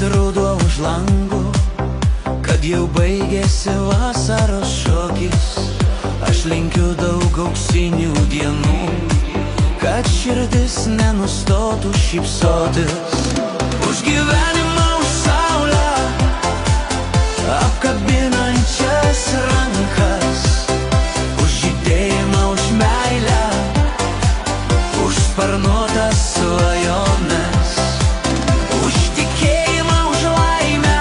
kad ruduo už lango, kad jau baigėsi vasaros šokis. Aš linkiu daug auksinių dienų, kad širdis nenustotų šypsotis. Už gyvenimą, už saulę, apkabinančias rankas, už žydėjimą, už meilę, už sparnuotas svajones, už tikėjimą, už laimę,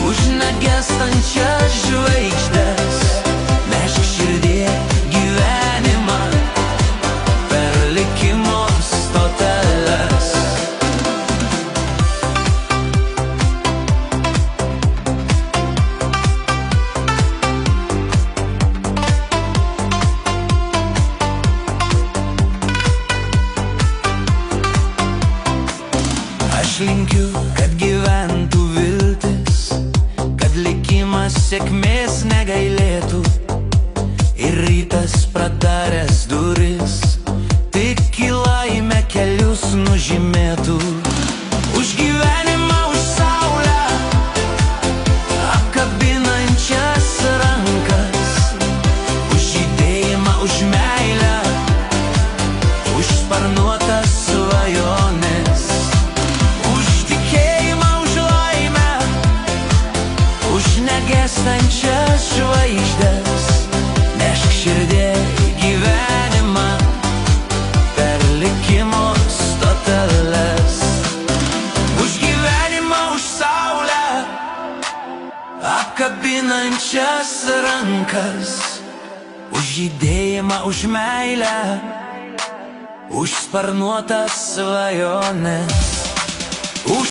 už negęstančias žvaigždes. Nešk širdie gyvenimą per likimo stoteles. Aš linkiu, kad gyventų viltis, kad likimas sėkmės negailėtų ir rytas prataręs duris tik į laimę kelius nužymėtų. Už gyvenimą, už saulę, apkabinančias rankas, už žydėjimą, už meilę, už sparnuotas svajones, už tikėjimą, už laimę, už negęstančias žvaigždes. Nešk širdie gyvenimą per likimo stoteles. Už gyvenimą, už saulę, apkabinančias rankas, už žydėjimą, už meilę, už sparnuotas svajones.